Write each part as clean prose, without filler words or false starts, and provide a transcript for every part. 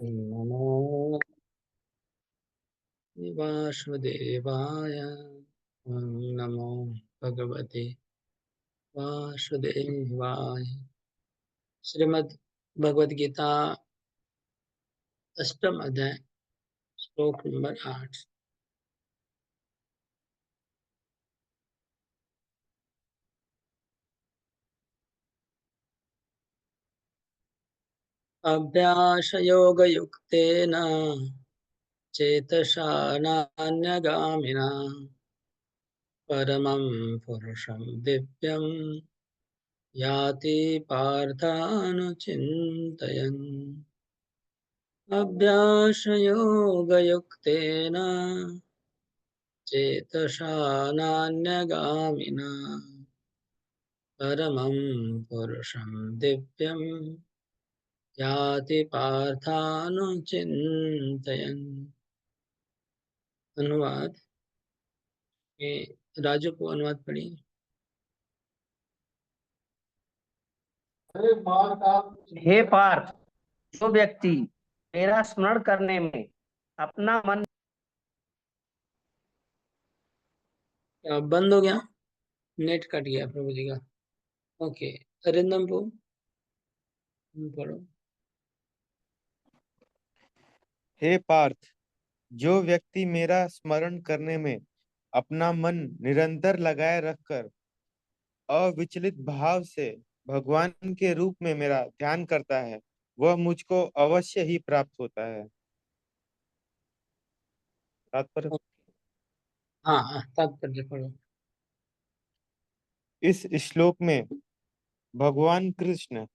नमो वासुदेवाय। ओम नमो भगवते वासुदेवाय। श्रीमद् भगवद गीता अष्टम अध्याय श्लोक नंबर 8। अभ्यासयोगयुक्तेन चेतसा नान्यगामिना परमं पुरुषं दिव्यं याति पार्थानुचिन्तयन्। अभ्यासयोगयुक्तेन चेतसा नान्यगामिना परमं पुरुषं दिव्यं याति पार्थानुचिन्तयन्। अनुवाद राजू को अनुवाद पढ़िए। हे पार्थ, जो व्यक्ति मेरा स्मरण करने में अपना मन बंद हो गया, नेट कट गया प्रभु जी का। ओके, अरिंदम को पढ़ो। हे पार्थ, जो व्यक्ति मेरा स्मरण करने में अपना मन निरंतर लगाए रखकर अविचलित भाव से भगवान के रूप में मेरा ध्यान करता है, वह मुझको अवश्य ही प्राप्त होता है। तात्पर्य। हाँ, तात्पर्य पढ़ो। इस श्लोक में भगवान कृष्ण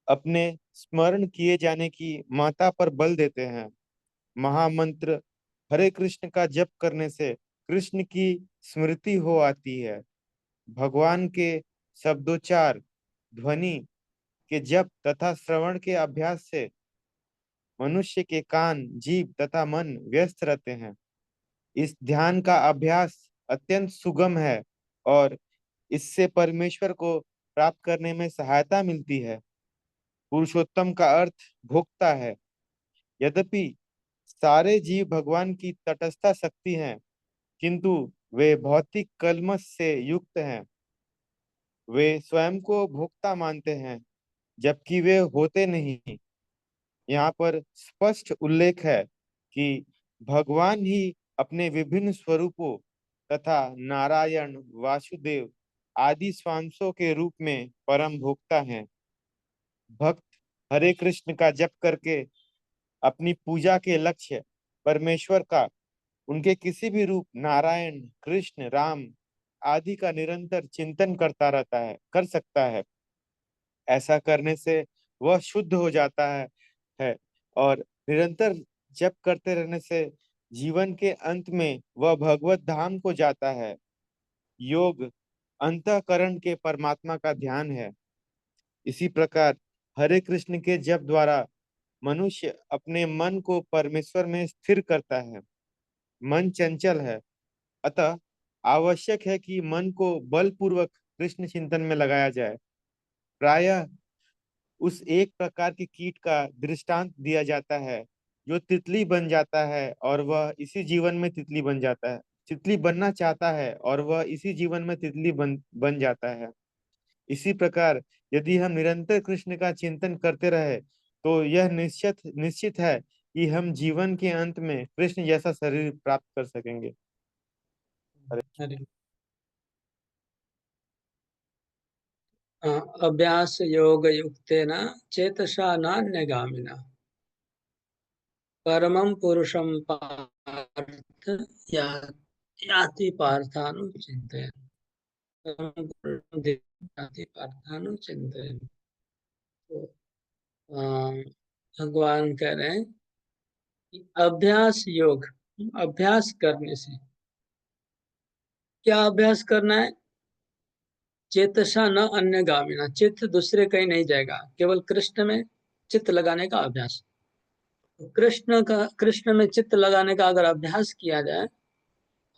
अपने स्मरण किए जाने की मात्रा पर बल देते हैं। महामंत्र हरे कृष्ण का जप करने से कृष्ण की स्मृति हो आती है। भगवान के शब्दोच्चार, ध्वनि के जप तथा श्रवण के अभ्यास से मनुष्य के कान, जीभ तथा मन व्यस्त रहते हैं। इस ध्यान का अभ्यास अत्यंत सुगम है और इससे परमेश्वर को प्राप्त करने में सहायता मिलती है। पुरुषोत्तम का अर्थ भोक्ता है। यद्यपि सारे जीव भगवान की तटस्थ शक्ति हैं, किंतु वे भौतिक कल्मश से युक्त हैं। वे स्वयं को भोक्ता मानते हैं, जबकि वे होते नहीं। यहाँ पर स्पष्ट उल्लेख है कि भगवान ही अपने विभिन्न स्वरूपों तथा नारायण, वासुदेव आदि स्वांशों के रूप में परम भोक्ता हैं। भक्त हरे कृष्ण का जप करके अपनी पूजा के लक्ष्य परमेश्वर का उनके किसी भी रूप नारायण, कृष्ण, राम आदि का निरंतर चिंतन करता रहता है, कर सकता है। ऐसा करने से वह शुद्ध हो जाता है और निरंतर जप करते रहने से जीवन के अंत में वह भगवत धाम को जाता है। योग अंतःकरण के परमात्मा का ध्यान है। इसी प्रकार हरे कृष्ण के जप द्वारा मनुष्य अपने मन को परमेश्वर में स्थिर करता है। मन चंचल है, अतः आवश्यक है कि मन को बलपूर्वक कृष्ण चिंतन में लगाया जाए। प्रायः उस एक प्रकार के कीट का दृष्टांत दिया जाता है जो तितली बन जाता है और वह इसी जीवन में तितली बन जाता है। तितली बनना चाहता है और वह इसी जीवन में तितली बन जाता है। इसी प्रकार यदि हम निरंतर कृष्ण का चिंतन करते रहे तो यह निश्चित निश्चित है कि हम जीवन के अंत में कृष्ण जैसा शरीर प्राप्त कर सकेंगे। हरे अभ्यास योग युक्तेन चेतसा नान्यगामिना परमं पुरुषं पार्थ या- याति पार्थानुचिन्तयन्। परमं पुरुषं याति पार्थानुचिन्तयन्। तो भगवान कह रहे हैं कि अभ्यास योग, अभ्यास करने से क्या अभ्यास करना है? चेतसा न अन्य गामिना, चित्त दूसरे कहीं नहीं जाएगा, केवल कृष्ण में चित्त लगाने का अभ्यास। कृष्ण में चित्त लगाने का अगर अभ्यास किया जाए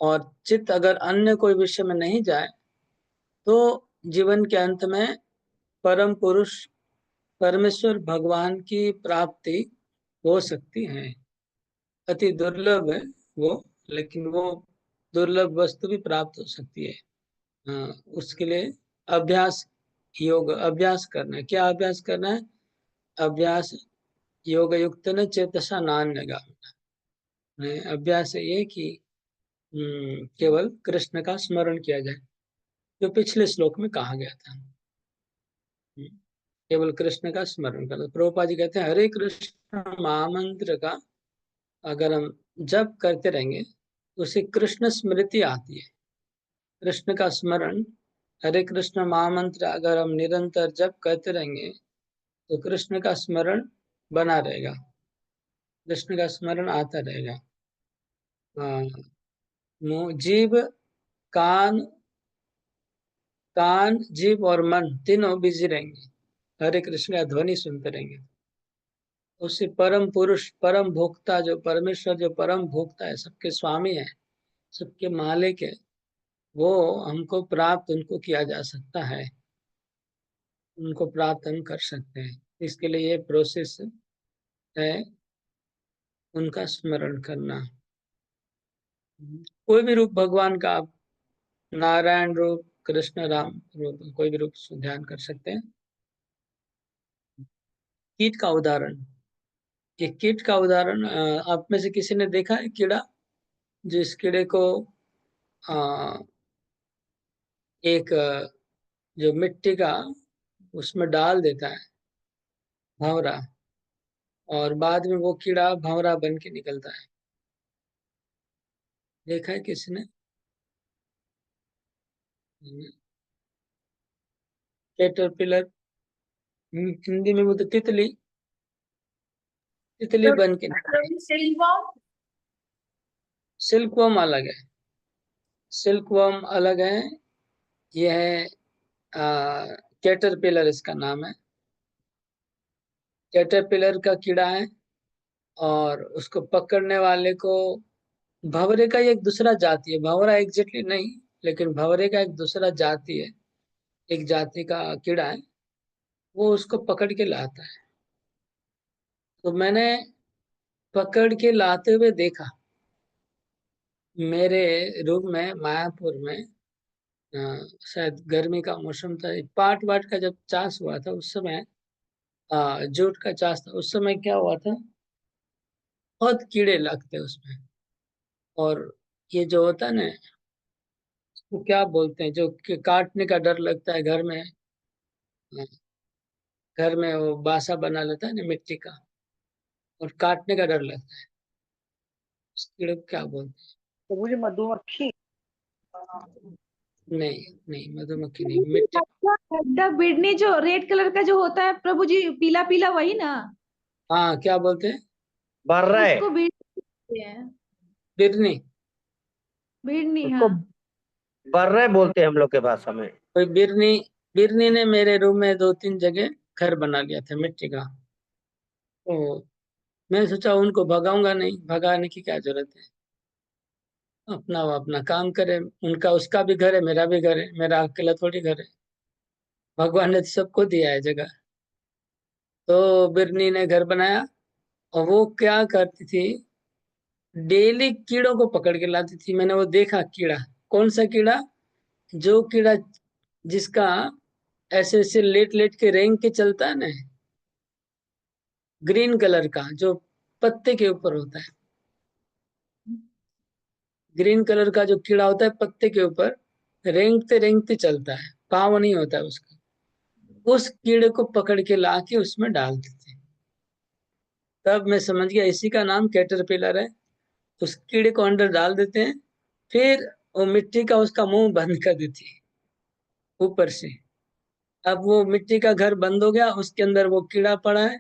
और चित्त अगर अन्य कोई विषय में नहीं जाए तो जीवन के अंत में परम पुरुष परमेश्वर भगवान की प्राप्ति हो सकती हैं, अति दुर्लभ है वो, लेकिन वो दुर्लभ वस्तु भी प्राप्त हो सकती है। हाँ, उसके लिए अभ्यास, योग अभ्यास करना है। क्या अभ्यास करना है? अभ्यास योग युक्त न चेतसा नान्यगा। अभ्यास है ये कि केवल कृष्ण का स्मरण किया जाए, जो पिछले श्लोक में कहा गया था। केवल कृष्ण का स्मरण करना। प्रभुपाद जी कहते हैं हरे कृष्ण महामंत्र का अगर हम जप करते रहेंगे तो उसे कृष्ण स्मृति आती है। कृष्ण का स्मरण, हरे कृष्ण महामंत्र अगर हम निरंतर जप करते रहेंगे तो कृष्ण का स्मरण बना रहेगा, कृष्ण का स्मरण आता रहेगा। जीव, कान कान जीव और मन तीनों बिजी रहेंगे, हरे कृष्ण का ध्वनि सुनते रहेंगे। उससे परम पुरुष, परम भोक्ता, जो परमेश्वर, जो परम भोक्ता है, सबके स्वामी है, सबके मालिक है, वो हमको प्राप्त उनको किया जा सकता है, उनको प्राप्त हम कर सकते हैं। इसके लिए ये प्रोसेस है, उनका स्मरण करना। कोई भी रूप भगवान का, आप नारायण रूप, कृष्ण राम रूप, कोई भी रूप से ध्यान कर सकते हैं। कीट का उदाहरण, ये कीट का उदाहरण, आप में से किसी ने देखा है कीड़ा? जिस कीड़े को आ, एक जो मिट्टी का उसमें डाल देता है भंवरा, और बाद में वो कीड़ा भंवरा बन के निकलता है, देखा है किसी ने? कैटरपिलर, हिंदी में वो तो तितली, तितली बन के निकलती। सिल्कवर्म अलग है, सिल्कवर्म अलग है, यह है कैटरपिलर, इसका नाम है। कैटरपिलर का कीड़ा है, और उसको पकड़ने वाले को, भंवरे का एक दूसरा जाति है, भंवरा एग्जैक्टली नहीं, लेकिन भंवरे का एक दूसरा जाति है, एक जाति का कीड़ा है, वो उसको पकड़ के लाता है। तो मैंने पकड़ के लाते हुए देखा, मेरे रूम में मायापुर में, शायद गर्मी का मौसम था, पाट वाट का जब चाष हुआ था उस समय, जूट का चाष था उस समय, क्या हुआ था, बहुत कीड़े लगते उसमें। और ये जो होता है ना, वो क्या बोलते हैं, जो काटने का डर लगता है घर में, घर में वो बासा बना लेता है ना मिट्टी का, और काटने का डर लगता है, उस कीड़े को क्या बोलते तो मुझे मधुमक्खी। हैं? नहीं नहीं, मधुमक्खी नहीं, मिट्टी। खड्डा बिड़नी जो रेड कलर का जो होता है प्रभु जी, पीला पीला, वही ना? हाँ, क्या बोलते हैं? भर रहे उसको बिड़नी बोलते हैं। बिरनी। बिड़नी, उसको हाँ। भर रहे बोलते हैं हम लोग के भाषा में। कोई बिरनी, बिरनी ने मेरे रूम में 2-3 जगह घर बना लिया था मिट्टी का। तो मैं सोचा उनको भगाऊंगा नहीं, भगाने की क्या जरूरत है, अपना वो अपना काम करे, उनका उसका भी घर है, मेरा भी घर है, मेरा अकेला थोड़ी घर है, भगवान ने तो सबको दिया है जगह। तो बिरनी ने घर बनाया, और वो क्या करती थी, डेली कीड़ों को पकड़ के लाती थी। मैंने वो देखा कीड़ा, कौन सा कीड़ा, जो कीड़ा जिसका ऐसे ऐसे लेट लेट के रेंग के चलता है ना, ग्रीन कलर का, जो पत्ते के ऊपर होता है, ग्रीन कलर का जो कीड़ा होता है पत्ते के ऊपर रेंगते रेंगते चलता है, पाँव नहीं होता है उसका, उस कीड़े को पकड़ के ला के उसमें डालते थे। तब मैं समझ गया इसी का नाम कैटरपिलर है। उस कीड़े को अंदर डाल देते हैं, फिर वो मिट्टी का उसका मुंह बंद कर देती है ऊपर से। अब वो मिट्टी का घर बंद हो गया, उसके अंदर वो कीड़ा पड़ा है,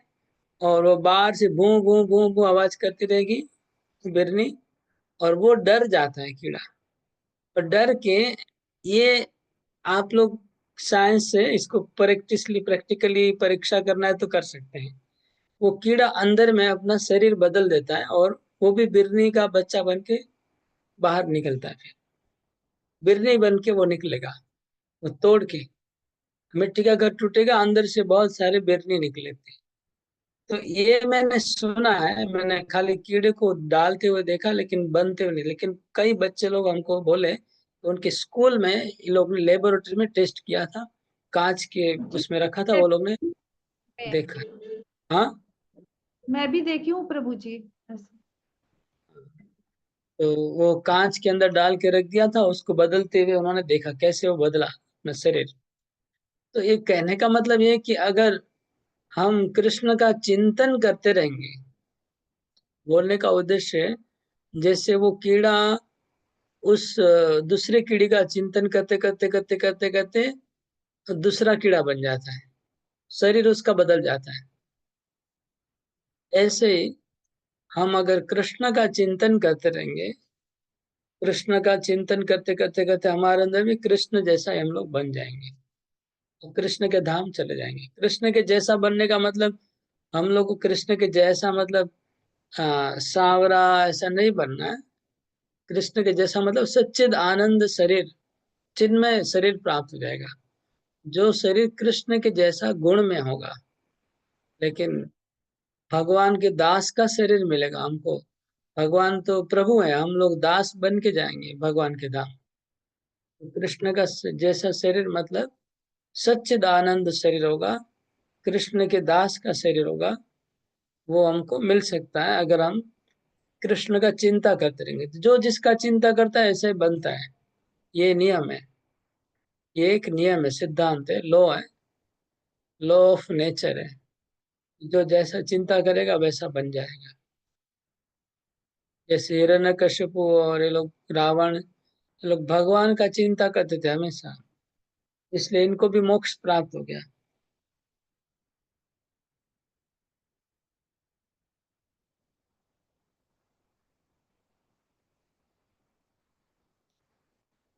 और वो बाहर से भू भू भू भू आवाज करती रहेगी बिरनी, और वो डर जाता है कीड़ा, और डर के, ये आप लोग साइंस से इसको प्रैक्टिकली परीक्षा करना है तो कर सकते हैं। वो कीड़ा अंदर में अपना शरीर बदल देता है, और वो भी बिरनी का बच्चा बन के बाहर निकलता है, फिर बिरनी बन के वो निकलेगा, वो तोड़ के, मिट्टी का घर टूटेगा, अंदर से बहुत सारे बिरनी निकले थे। तो ये मैंने सुना है, मैंने खाली कीड़े को डालते हुए देखा लेकिन बनते हुए नहीं। लेकिन कई बच्चे लोग हमको बोले तो उनके स्कूल में इन लोग ने लेबोरेटरी में टेस्ट किया था, कांच के उसमें रखा था, वो लोग ने देखा। हाँ, मैं भी देखी हूँ प्रभु जी ऐसे। तो वो कांच के अंदर डाल के रख दिया था, उसको बदलते हुए उन्होंने देखा कैसे वो बदला अपना शरीर। तो ये कहने का मतलब ये है कि अगर हम कृष्ण का चिंतन करते रहेंगे, बोलने का उद्देश्य है, जैसे वो कीड़ा उस दूसरे कीड़े का चिंतन करते करते करते करते करते दूसरा कीड़ा बन जाता है, शरीर उसका बदल जाता है। ऐसे ही हम अगर कृष्ण का चिंतन करते रहेंगे, कृष्ण का चिंतन करते करते करते हमारे अंदर भी कृष्ण जैसा ही हम लोग बन जाएंगे, तो कृष्ण के धाम चले जाएंगे। कृष्ण के जैसा बनने का मतलब हम लोग को कृष्ण के जैसा मतलब सांवरा ऐसा नहीं बनना है। कृष्ण के जैसा मतलब सच्चिद आनंद शरीर, चिन्मय शरीर प्राप्त हो जाएगा, जो शरीर कृष्ण के जैसा गुण में होगा। लेकिन भगवान के दास का शरीर मिलेगा हमको। भगवान तो प्रभु है, हम लोग दास बन के जाएंगे भगवान के धाम। तो कृष्ण का जैसा शरीर मतलब सच्चिद आनंद शरीर होगा, कृष्ण के दास का शरीर होगा, वो हमको मिल सकता है अगर हम कृष्ण का चिंता करते रहेंगे। तो जो जिसका चिंता करता है ऐसे बनता है, ये नियम है, ये एक नियम है, सिद्धांत है, लॉ है, लॉ ऑफ नेचर है। जो जैसा चिंता करेगा वैसा बन जाएगा। जैसे हिरण्यकशिपु और ये लोग रावण, ये लोग भगवान का चिंता करते थे हमेशा, इसलिए इनको भी मोक्ष प्राप्त हो गया।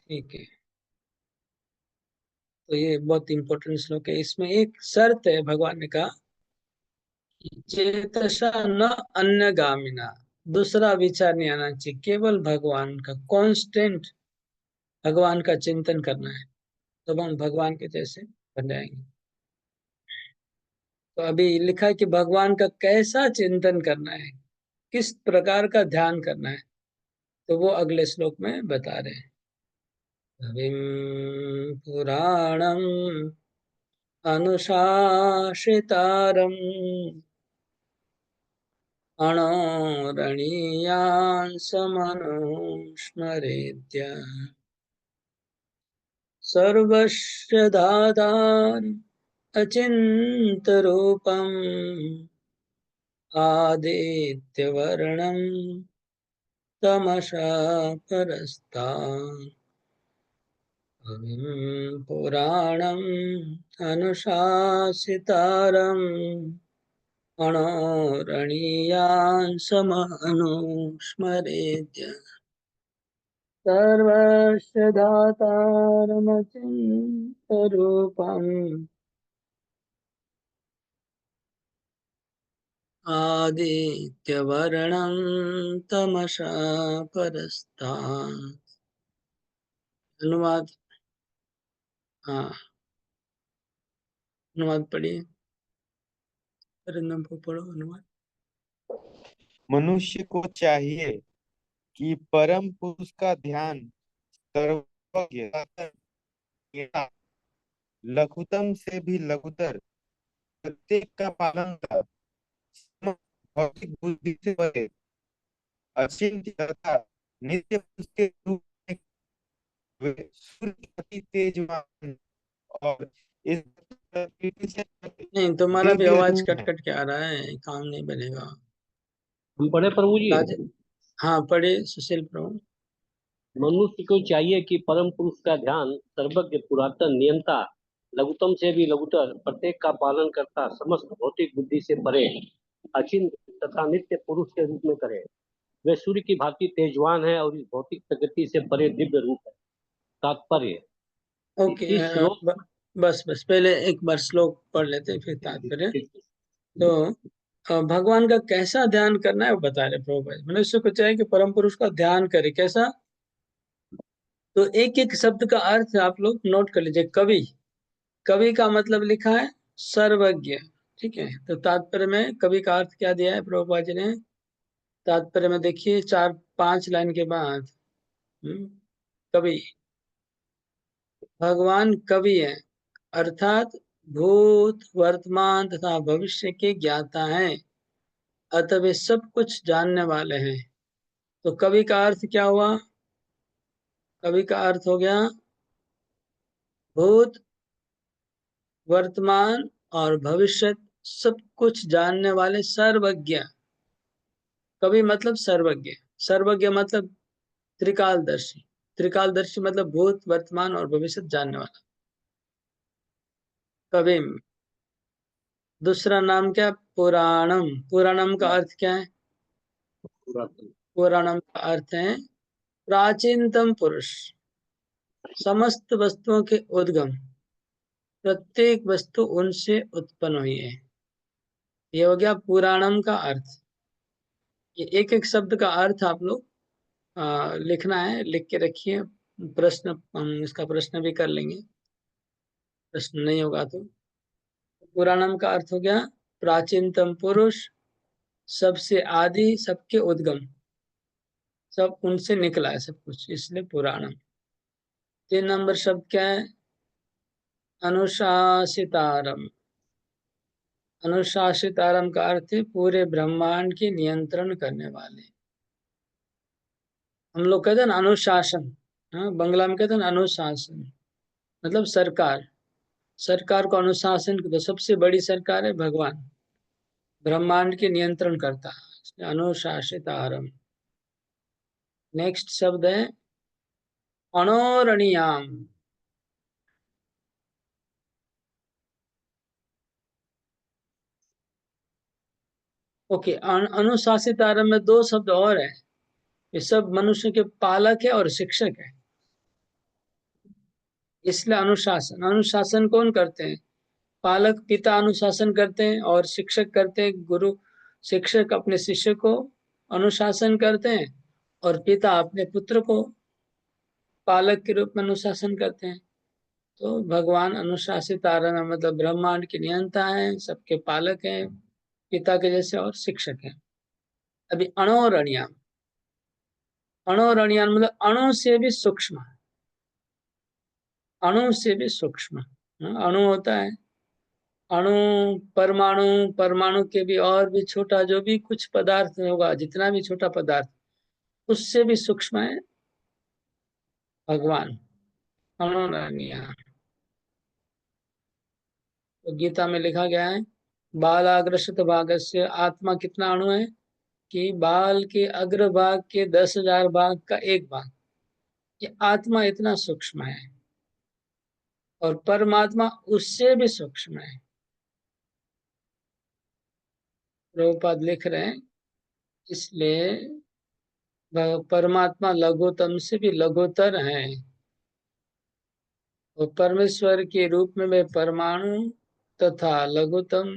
ठीक है, तो ये बहुत इंपॉर्टेंट श्लोक है। इसमें एक शर्त है, भगवान ने कहा चेतसा न अन्य गामिना, दूसरा विचार नहीं आना चाहिए, केवल भगवान का कांस्टेंट भगवान का चिंतन करना है, तब हम भगवान के जैसे बन जाएंगे। तो अभी लिखा है कि भगवान का कैसा चिंतन करना है, किस प्रकार का ध्यान करना है, तो वो अगले श्लोक में बता रहे हैं। कविं पुराणम अनुशासितारम अणोरणीयान् समनुस्मरेद्य सर्वस्य दातार अचिन्तरूपम् आदित्यवर्णं तमसा परस्तात् कविं पुराणम् अनुशासितारम् अणोरणीयान् समनुस्मरेद्य सर्वस्य दातारमचिन्तरूपम् आदित्यवर्णं तमसा परस्तात्। अनुवाद, हाँ, अनुवाद पढ़िए, रंगम को पढ़ो अनुवाद। मनुष्य को चाहिए कि परम पुरुष का ध्यान सर्वज्ञ लघुतम से भी लघुतर प्रत्येक का पालन कर भौतिक बुद्धि से परे अचिंत्य तथा नित्य उसके रूप में वे सूर्य के अति तेजवान और इस प्रकृति से नहीं, तुम्हारा भी दिव्य आवाज रूप कट है। कट के आ रहा है, काम नहीं बनेगा। हम पढ़े प्रभु जी। राज, हाँ पढ़िए सुशील प्रभु। मनुष्य को चाहिए कि परम पुरुष का ध्यान सर्वज्ञ पुरातन नियंता लघुतम से भी लघुतर प्रत्येक का पालन करता समस्त भौतिक बुद्धि से परे अचिंत्य तथा नित्य पुरुष के रूप में करे। वे सूर्य की भांति तेजवान है और इस भौतिक प्रकृति से परे दिव्य रूप है। तात्पर्य ओके, इस श्लोक बस बस पहले एक बार श्लोक पढ़ लेते फिर तात्पर्य। तो भगवान का कैसा ध्यान करना है वो बता रहे प्रभु भाई। मनुष्य को चाहिए कि परम पुरुष का ध्यान करे, कैसा? तो एक एक शब्द का अर्थ आप लोग नोट कर लीजिए। कवि, कवि का मतलब लिखा है सर्वज्ञ, ठीक है, तो तात्पर्य में कवि का अर्थ क्या दिया है प्रभुपाद जी ने? तात्पर्य में देखिए 4-5 लाइन के बाद कवि, भगवान कवि है, अर्थात भूत वर्तमान तथा भविष्य के ज्ञाता हैं, अतः वे सब कुछ जानने वाले हैं। तो कवि का अर्थ क्या हुआ? कवि का अर्थ हो गया भूत वर्तमान और भविष्य सब कुछ जानने वाले सर्वज्ञ। कवि मतलब सर्वज्ञ, सर्वज्ञ मतलब त्रिकालदर्शी, त्रिकालदर्शी मतलब भूत वर्तमान और भविष्य जानने वाला कवि। दूसरा नाम क्या? पुराणम। पुराणम का अर्थ क्या है? पुराणम का अर्थ है प्राचीनतम पुरुष, समस्त वस्तुओं के उद्गम, प्रत्येक वस्तु उनसे उत्पन्न हुई है। ये हो गया पुराणम का अर्थ। ये एक एक शब्द का अर्थ आप लोग लिखना है, लिख के रखिए। प्रश्न, हम इसका प्रश्न भी कर लेंगे, प्रश्न नहीं होगा तो। पुराणम का अर्थ हो गया प्राचीनतम पुरुष, सबसे आदि, सबके उद्गम, सब उनसे निकला है सब कुछ, इसलिए पुराणम। 3 नंबर शब्द क्या है? अनुशासितारम। अनुशासितारम का अर्थ है पूरे ब्रह्मांड के नियंत्रण करने वाले। हम लोग कहते हैं ना अनुशासन, हाँ, बंगला में कहते हैं ना अनुशासन, मतलब सरकार। सरकार को अनुशासन, तो सबसे बड़ी सरकार है भगवान, ब्रह्मांड के नियंत्रण करता है, अनुशासित आरम। नेक्स्ट शब्द है अणोरणीयाम। ओके, अनुशासित आरम में 2 शब्द और है। ये सब मनुष्य के पालक है और शिक्षक है, इसलिए अनुशासन। अनुशासन कौन करते हैं? पालक पिता अनुशासन करते हैं और शिक्षक करते हैं गुरु। शिक्षक अपने शिष्य को अनुशासन करते हैं और पिता अपने पुत्र को पालक के रूप में अनुशासन करते हैं। तो भगवान अनुशासित आरण मतलब ब्रह्मांड के नियंता है, सबके पालक हैं, पिता के जैसे, और शिक्षक हैं। अभी अणोरणीयाम। अणोरणीयाम मतलब अणु से भी सूक्ष्म, अणु से भी सूक्ष्म। अणु होता है अणु, परमाणु, परमाणु के भी और भी छोटा जो भी कुछ पदार्थ होगा, जितना भी छोटा पदार्थ, उससे भी सूक्ष्म है भगवान, अणुरणीय। तो गीता में लिखा गया है बालाग्रसित भागस्य आत्मा, कितना अणु है कि बाल के अग्रभाग के 10,000 भाग का एक भाग, ये आत्मा इतना सूक्ष्म है, और परमात्मा उससे भी सूक्ष्म है। प्रभुपाद लिख रहे हैं इसलिए परमात्मा लघुतम से भी लघुतर है, और परमेश्वर के रूप में वे परमाणु तथा लघुतम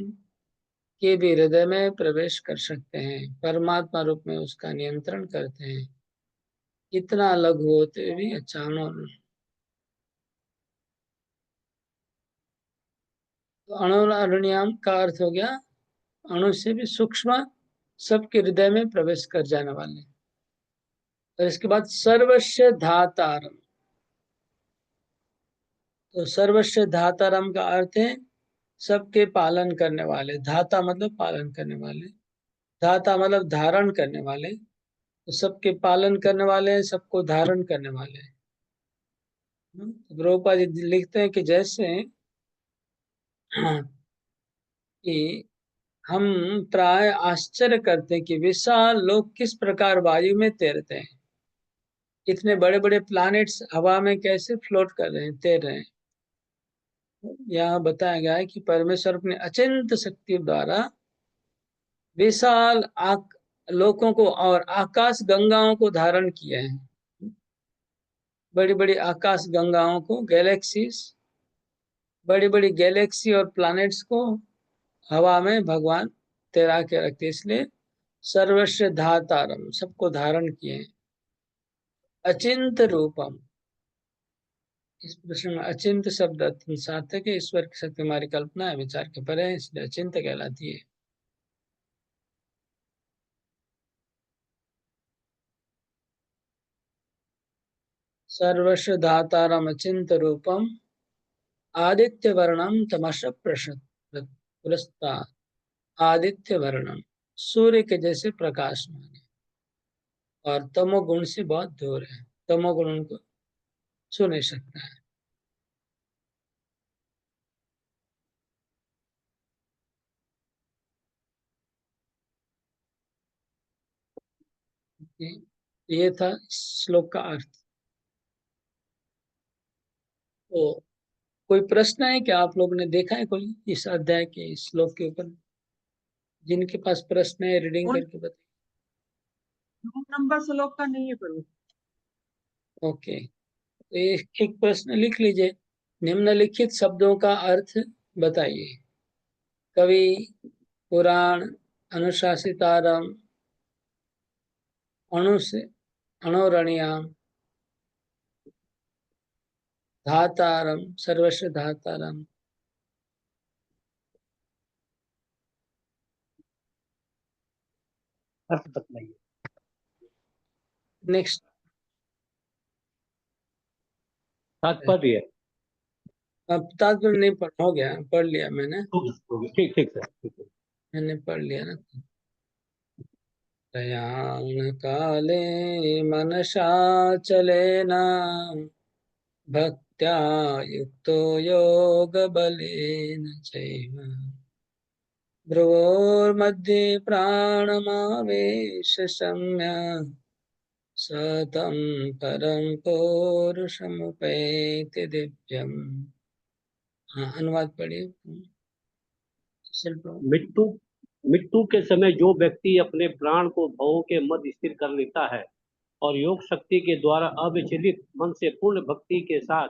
के भी हृदय में प्रवेश कर सकते हैं, परमात्मा रूप में उसका नियंत्रण करते हैं, इतना लघु होते भी अचानक। तो अणुरणीयाम का अर्थ हो गया अणु से भी सूक्ष्म, सबके हृदय में प्रवेश कर जाने वाले। और इसके बाद सर्वस्व धातारम। तो सर्वस्व धातारम का अर्थ है सबके पालन करने वाले। धाता मतलब पालन करने वाले, धाता मतलब धारण करने वाले, तो सबके पालन करने वाले हैं, सबको धारण करने वाले हैं। तो प्रभुपाद जी लिखते हैं कि जैसे कि हम प्राय आश्चर्य करते हैं कि विशाल लोग किस प्रकार वायु में तैरते हैं, इतने बड़े बड़े प्लैनेट्स हवा में कैसे फ्लोट कर रहे हैं, तैर रहे हैं। यहाँ बताया गया है कि परमेश्वर अपने अचिंत शक्ति द्वारा विशाल लोकों को और आकाश गंगाओं को धारण किए हैं। बड़ी बड़ी आकाश गंगाओं को, गैलेक्सीज, बड़ी बड़ी गैलेक्सी और प्लैनेट्स को हवा में भगवान तैरा के रखते, इसलिए सर्वस्व धातारम, सबको धारण किए। अचिंत रूपम, इस प्रश्न में अचिंत शब्द अत्यंत सार्थक है। ईश्वर की शक्ति हमारी कल्पना है, विचार के परे है, इसलिए अचिंत कहलाती है। सर्वस्व धातारम अचिंत रूपम आदित्य वर्णम तमस पुरस्तात्। आदित्य वर्णम सूर्य के जैसे प्रकाशमान है और तमोगुण से बहुत दूर है। तमोगुण उनको छू नहीं सकता है। ये था श्लोक का अर्थ। तो कोई प्रश्न है क्या? आप लोग ने देखा है कोई इस अध्याय के इस श्लोक के ऊपर? जिनके पास प्रश्न है रीडिंग उन करके बताइए। 2 नंबर श्लोक का नहीं है प्रभु। ओके, तो एक प्रश्न लिख लीजिए। निम्नलिखित शब्दों का अर्थ बताइए। कवि, पुराण, अनुशासितारम, अणुसे अणोरणीयाम, धातारम, सर्वस्व धातारम। अर्थ बतलाइए। नेक्स्ट। तात्पर्य। अब तात्पर्य नहीं पढ़, हो गया, पढ़ लिया मैंने। ठीक ठीक सर, ठीक है। मैंने पढ़ लिया ना। प्रयाण काले मनसा चलेन भक्त्या युक्तो योग बलेन चैव भ्रुवोर्मध्ये प्राणमावेश सम्यक् सतं परं पौरुषमुपैति दिव्यम्। हाँ, अनुवाद पढ़िए। मृत्यु मृत्यु के समय जो व्यक्ति अपने प्राण को भवों के मध्य स्थिर कर लेता है और योग शक्ति के द्वारा अविचलित मन से पूर्ण भक्ति के साथ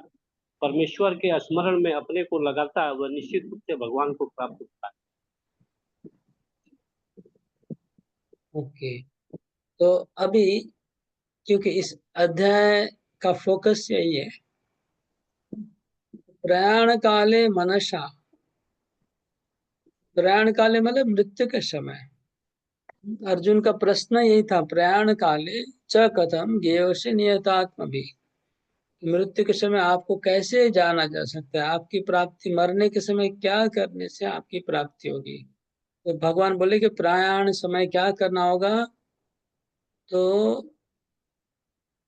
परमेश्वर के स्मरण में अपने को लगाता है, वह निश्चित रूप से भगवान को प्राप्त होता है। ओके, तो अभी क्योंकि इस अध्याय का फोकस यही है, प्रयाण काले मनसा। प्रयाण काले मतलब मृत्यु के समय। अर्जुन का प्रश्न यही था, प्रयाण काले च कथम ज्ञेयोषि नियतात्म भी। मृत्यु के समय आपको कैसे जाना जा सकता है? आपकी प्राप्ति मरने के समय क्या करने से आपकी प्राप्ति होगी? तो भगवान बोले कि प्रयाण समय क्या करना होगा? तो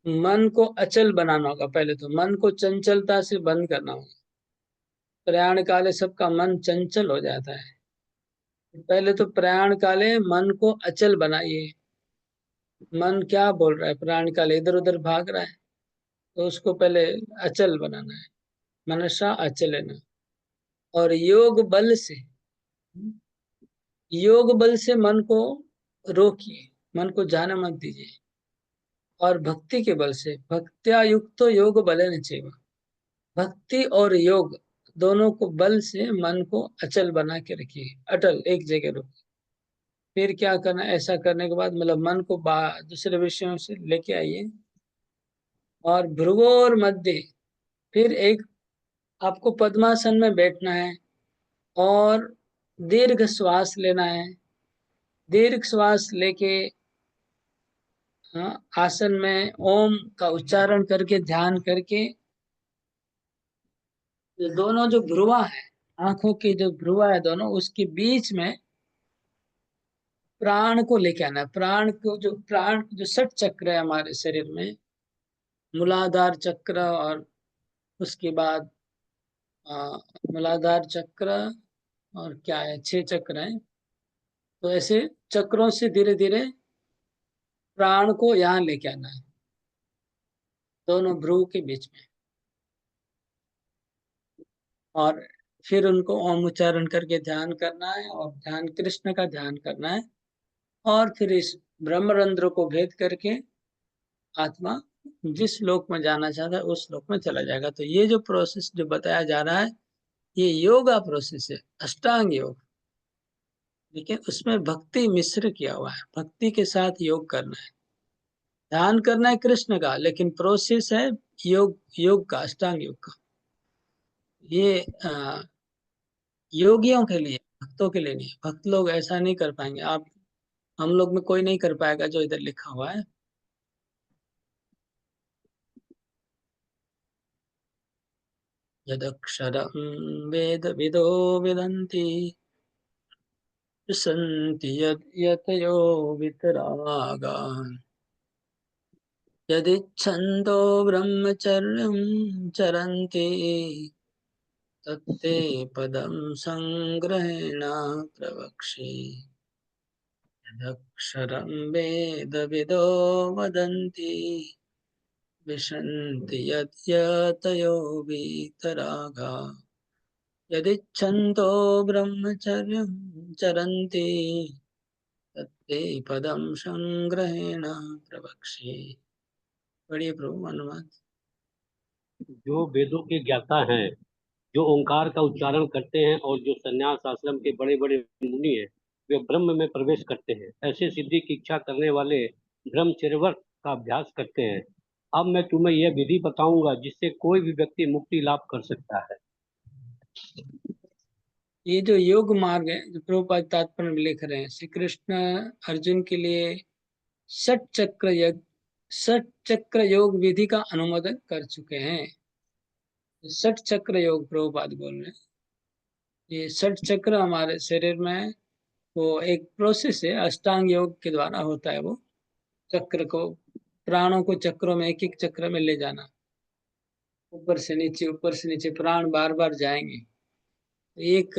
मन को अचल बनाना होगा। पहले तो मन को चंचलता से बंद करना होगा। प्रयाण काले सबका मन चंचल हो जाता है। पहले तो प्रयाण काले मन को अचल बनाइए। मन क्या बोल रहा है? प्रयाण काले इधर उधर भाग रहा है, तो उसको पहले अचल बनाना है। मनसा अचलना। और योग बल से मन को रोकिए, मन को जाने मत दीजिए। और भक्ति के बल से, भक्त्या युक्तो योग बलेन चैव। भक्ति और योग दोनों को बल से मन को अचल बना के रखिए, अटल एक जगह रोकिए। फिर क्या करना? ऐसा करने के बाद मतलब मन को दूसरे विषयों से लेके आइए। और भ्रुवोर मध्य, फिर एक आपको पद्मासन में बैठना है और दीर्घ श्वास लेना है। दीर्घ श्वास लेके आसन में ओम का उच्चारण करके ध्यान करके दोनों जो भ्रुवा है, आंखों की जो भ्रुवा है दोनों, उसके बीच में प्राण को लेके आना है। प्राण जो 6 चक्र है हमारे शरीर में, मूलाधार चक्र, और उसके बाद मूलाधार चक्र, और क्या है, 6 चक्र हैं। तो ऐसे चक्रों से धीरे धीरे प्राण को यहाँ लेके आना है, दोनों भ्रू के बीच में। और फिर उनको ओम उच्चारण करके ध्यान करना है, और ध्यान कृष्ण का ध्यान करना है। और फिर इस ब्रह्मरंध्र को भेद करके आत्मा जिस लोक में जाना चाहता है उस लोक में चला जाएगा। तो ये जो प्रोसेस जो बताया जा रहा है, ये योगा प्रोसेस है, अष्टांग योग। लेकिन उसमें भक्ति मिश्र किया हुआ है, भक्ति के साथ योग करना है। ध्यान करना है कृष्ण का, लेकिन प्रोसेस है योग, योग का, अष्टांग योग का। ये योगियों के लिए, भक्तों के लिए नहीं। भक्त लोग ऐसा नहीं कर पाएंगे। आप, हम लोग में कोई नहीं कर पाएगा जो इधर लिखा हुआ है। यदक्षरं वेद विदो विदन्ति, सन्ति यतयो वितरागाः, यदिच्छन्तो ब्रह्मचर्यं चरन्ति, तत्ते पदं संग्रहेण प्रवक्षे। यदक्षरं वेदविदो वदन्ति, विशन्ति यतयो वीतरागाः, यदिच्छन्तो ब्रह्मचर्यं चरन्ति, तत्ते पदं संग्रहेण प्रवक्षे। पढ़िए प्रभु अनुवाद। जो वेदों के ज्ञाता हैं, जो ओंकार का उच्चारण करते हैं और जो संन्यास आश्रम के बड़े बड़े मुनि हैं, वे ब्रह्म में प्रवेश करते हैं। ऐसे सिद्धि की इच्छा करने वाले ब्रह्मचर्यव्रत का अभ्यास करते हैं। अब मैं तुम्हें यह विधि बताऊंगा जिससे कोई भी व्यक्ति मुक्ति लाभ कर सकता है। ये जो योग मार्ग है, जो प्रभुपाद तात्पर्य में लिख रहे हैं, श्री कृष्ण अर्जुन के लिए षट चक्र योग विधि का अनुमोदन कर चुके हैं। षट चक्र योग प्रभुपाद बोल रहे हैं। ये षट चक्र हमारे शरीर में वो एक प्रोसेस है, अष्टांग योग के द्वारा होता है। वो चक्र को, प्राणों को चक्रों में, एक एक चक्र में ले जाना, ऊपर से नीचे प्राण बार बार जाएंगे। एक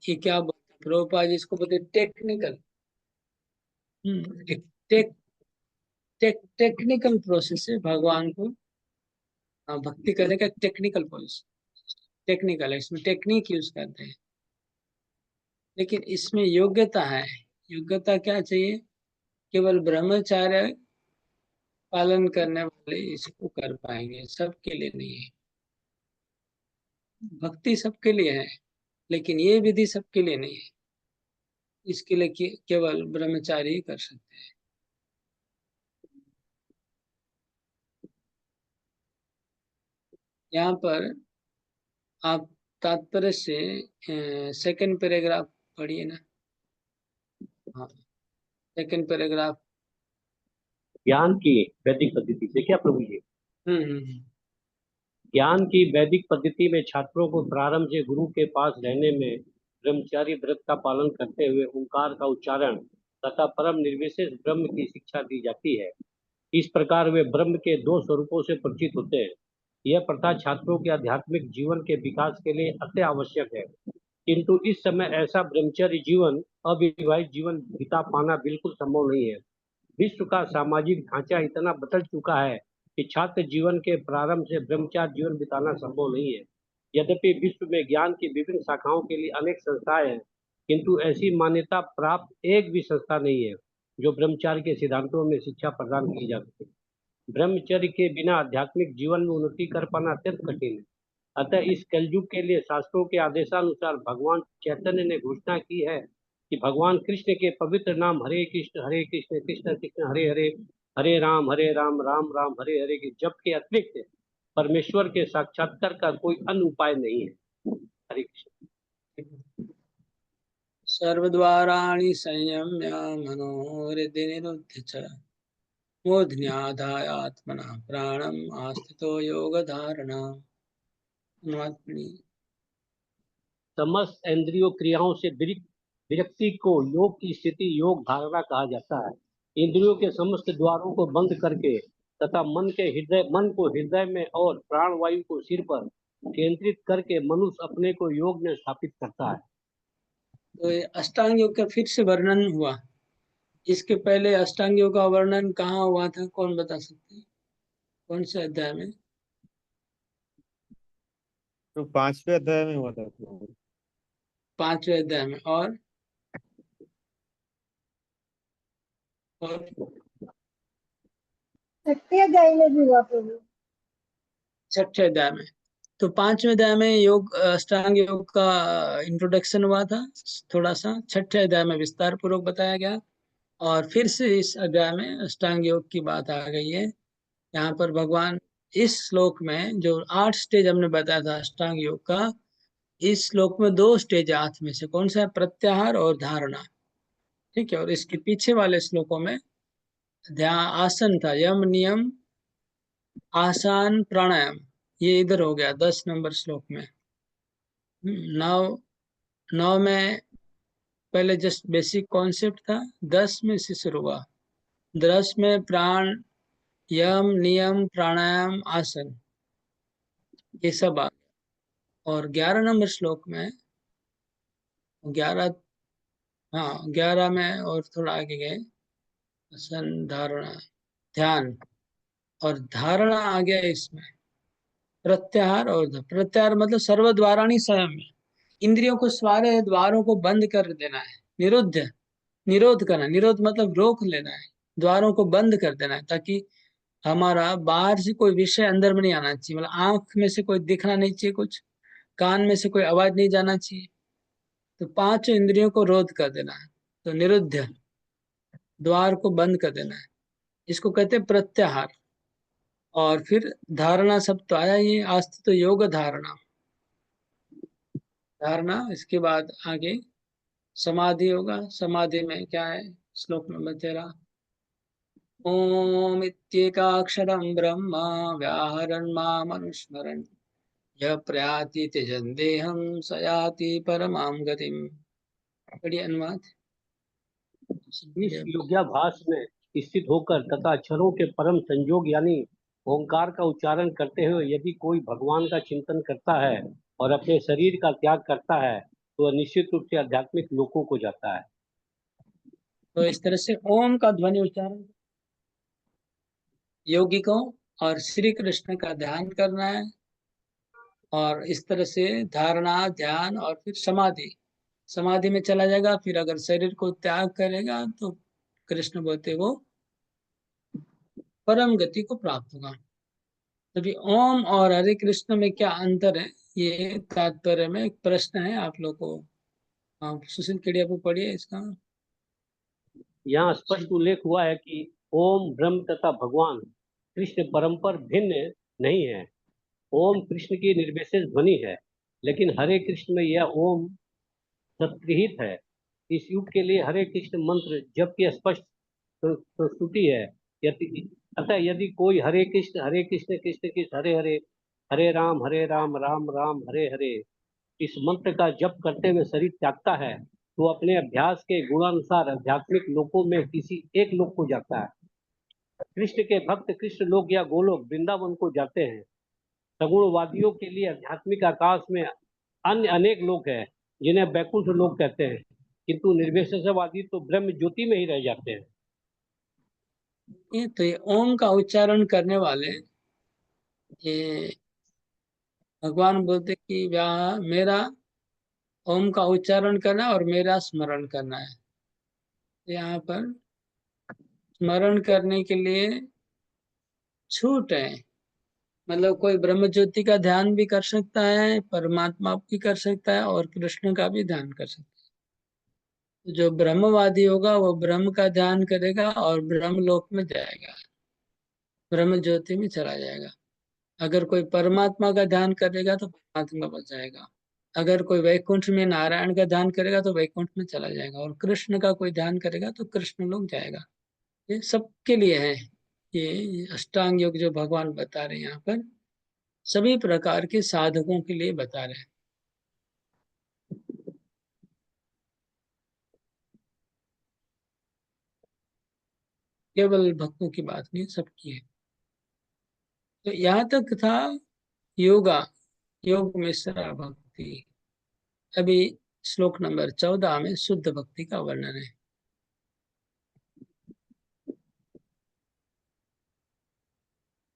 ये क्या बोलते हैं प्रभुपाद जी, इसको बोलते टेक्निकल, एक टेक्निकल प्रोसेस है भगवान को भक्ति करने का। टेक्निकल प्रोसेस, टेक्निकल है, इसमें टेक्निक यूज करते हैं। लेकिन इसमें योग्यता है। योग्यता क्या चाहिए? केवल ब्रह्मचार्य पालन करने वाले इसको कर पाएंगे, सबके लिए नहीं है। भक्ति सबके लिए है, लेकिन ये विधि सबके लिए नहीं है। इसके लिए केवल ब्रह्मचारी ही कर सकते हैं। यहाँ पर आप तात्पर्य से सेकंड पैराग्राफ पढ़िए ना। हाँ, सेकंड पैराग्राफ। ज्ञान की वैदिक पद्धति से क्या प्रभु जी? हम्म। ज्ञान की वैदिक पद्धति में छात्रों को प्रारंभ से गुरु के पास रहने में ब्रह्मचारी व्रत का पालन करते हुए ओंकार का उच्चारण तथा परम निर्विशेष ब्रह्म की शिक्षा दी जाती है। इस प्रकार वे ब्रह्म के दो स्वरूपों से परिचित होते हैं। यह प्रथा छात्रों के आध्यात्मिक जीवन के विकास के लिए अति आवश्यक है, किंतु इस समय ऐसा ब्रह्मचर्य जीवन, अविवाहित जीवन बिता पाना बिल्कुल संभव नहीं है। विश्व का सामाजिक ढांचा इतना बदल चुका है कि छात्र जीवन के प्रारंभ से ब्रह्मचार्य जीवन बिताना संभव नहीं है। यद्यपि विश्व में ज्ञान की विभिन्न शाखाओं के लिए अनेक संस्थाएं हैं, किंतु ऐसी मान्यता प्राप्त एक भी संस्था नहीं है जो ब्रह्मचार्य के सिद्धांतों में शिक्षा प्रदान की जा सके। ब्रह्मचर्य के बिना आध्यात्मिक जीवन में उन्नति कर पाना अत्यंत कठिन है। अतः इस कलयुग के लिए शास्त्रों के आदेशानुसार भगवान चैतन्य ने घोषणा की है कि भगवान कृष्ण के पवित्र नाम हरे कृष्ण कृष्ण कृष्ण हरे हरे, हरे राम राम राम हरे हरे के जप के अतिरिक्त परमेश्वर के साक्षात्कार का कोई अन्य उपाय नहीं है। हरे कृष्ण। सर्वद्वाराणि संयम्य मनोहृदि निरुध्य च मूर्ध्याधाय आत्मनः प्राणम् आस्थितो योग धारणा। समस्त इंद्रियों क्रियाओं से विरक्ति को योग की स्थिति योग धारणा कहा जाता है। इंद्रियों के समस्त द्वारों को बंद करके तथा मन को हृदय में और प्राण वायु को सिर पर केंद्रित करके मनुष्य अपने को योग में स्थापित करता है। तो ये अष्टांग योग का फिर से वर्णन हुआ। इसके पहले अष्टांग योग का वर्णन कहाँ हुआ था? कौन बता सकते हैं? कौन से अध्याय में? तो 5वें अध्याय में हुआ था। 5वें अध्याय में। और छठे अध्याय में भी हुआ प्रभु। छठे अध्याय में। तो 5वें अध्याय में योग, अष्टांग योग का इंट्रोडक्शन हुआ था थोड़ा सा। छठे अध्याय में विस्तार पूर्वक बताया गया। और फिर से इस अध्याय में अष्टांग योग की बात आ गई है। यहाँ पर भगवान इस श्लोक में जो 8 स्टेज हमने बताया था अष्टांग योग का, इस श्लोक में 2 स्टेज हाथ में से कौन सा है? प्रत्याहार और धारणा। ठीक है। और इसके पीछे वाले श्लोकों में ध्यान आसन था, यम नियम आसान प्राणायाम, ये इधर हो गया 10 नंबर श्लोक में। नौ नौ में पहले जस्ट बेसिक कॉन्सेप्ट था, 10 में से शुरू हुआ। 10 में प्राण, यम नियम प्राणायाम आसन, ये सब आ गया। और 11 नंबर श्लोक में 11, हाँ 11 में और थोड़ा आगे गए, आसन धारणा ध्यान, और धारणा आ गया इसमें प्रत्याहार। और प्रत्याहार मतलब सर्वद्वाराणी संयम, इंद्रियों को सारे द्वारों को बंद कर देना है, निरुद्ध, निरोध करना। निरोध मतलब रोक लेना है, द्वारों को बंद कर देना है, ताकि हमारा बाहर से कोई विषय अंदर में नहीं आना चाहिए। मतलब आंख में से कोई दिखना नहीं चाहिए कुछ, कान में से कोई आवाज नहीं जाना चाहिए। तो 5 इंद्रियों को रोध कर देना है, तो निरुद्ध, द्वार को बंद कर देना है, इसको कहते हैं प्रत्याहार। और फिर धारणा सब तो आया ही, आज तो योग धारणा, धारणा। इसके बाद आगे समाधि होगा। समाधि में क्या है? श्लोक नंबर 13, ओम इत्येकाक्षरं ब्रह्म व्याहरन् मामनुस्मरन् यः प्रयाति त्यजन् देहं स याति परमां गतिम्। बढ़िया अनुवाद। इस योगाभ्यास में स्थित होकर तथा अक्षरों के परम संयोग यानी ओंकार का उच्चारण करते हुए यदि कोई भगवान का चिंतन करता है और अपने शरीर का त्याग करता है तो वह निश्चित रूप से आध्यात्मिक लोकों को जाता है। तो इस तरह से ओम का ध्वनि उच्चारण यौगिकों और श्री कृष्ण का ध्यान करना है, और इस तरह से धारणा ध्यान और फिर समाधि, समाधि में चला जाएगा। फिर अगर शरीर को त्याग करेगा तो कृष्ण बोलते वो परम गति को प्राप्त होगा। तभी ओम और हरे कृष्ण में क्या अंतर है, ये तात्पर्य में एक प्रश्न है आप लोग को। आप सुशील केडिया को पढ़िए इसका। यहाँ स्पष्ट उल्लेख हुआ है कि ओम ब्रह्म तथा भगवान कृष्ण परम्पर भिन्न नहीं है। ओम कृष्ण की निर्विशेष ध्वनि है, लेकिन हरे कृष्ण में यह ओम सत्रिहित है। इस युग के लिए हरे कृष्ण मंत्र जब की स्पष्ट प्रस्तुति है। अतः यदि कोई हरे कृष्ण कृष्ण कृष्ण हरे हरे, हरे राम राम राम हरे हरे इस मंत्र का जप करते हुए शरीर त्यागता है तो अपने अभ्यास के गुणानुसार आध्यात्मिक लोकों में किसी एक लोक को जाता है। कृष्ण के भक्त कृष्ण लोक या गोलोक वृंदावन को जाते हैं। सगुणवादियों के लिए आध्यात्मिक आकाश में अन्य अनेक लोक है जिन्हें वैकुंठ लोक कहते हैं, किंतु निर्विशेषवादी तो ब्रह्म ज्योति में ही रह जाते हैं। ये ओम का उच्चारण करने वाले, ये भगवान बोलते कि मेरा ओम का उच्चारण करना और मेरा स्मरण करना है। यहाँ पर स्मरण करने के लिए छूट है, मतलब कोई ब्रह्म ज्योति का ध्यान भी कर सकता है, परमात्मा भी कर सकता है, और कृष्ण का भी ध्यान कर सकता है। तो जो ब्रह्मवादी होगा वो ब्रह्म का ध्यान करेगा और ब्रह्म लोक में जाएगा, ब्रह्म ज्योति में चला जाएगा। अगर कोई परमात्मा का ध्यान करेगा तो परमात्मा बच जाएगा। अगर कोई वैकुंठ में नारायण का ध्यान करेगा तो वैकुंठ में चला जाएगा, और कृष्ण का कोई ध्यान करेगा तो कृष्ण लोक जाएगा। ये सबके लिए है। ये अष्टांग योग जो भगवान बता रहे हैं यहाँ पर, सभी प्रकार के साधकों के लिए बता रहे हैं। केवल भक्तों की बात नहीं, सबकी है। तो यहाँ तक था योगा, योग मिश्रा भक्ति। अभी श्लोक नंबर 14 में शुद्ध भक्ति का वर्णन है।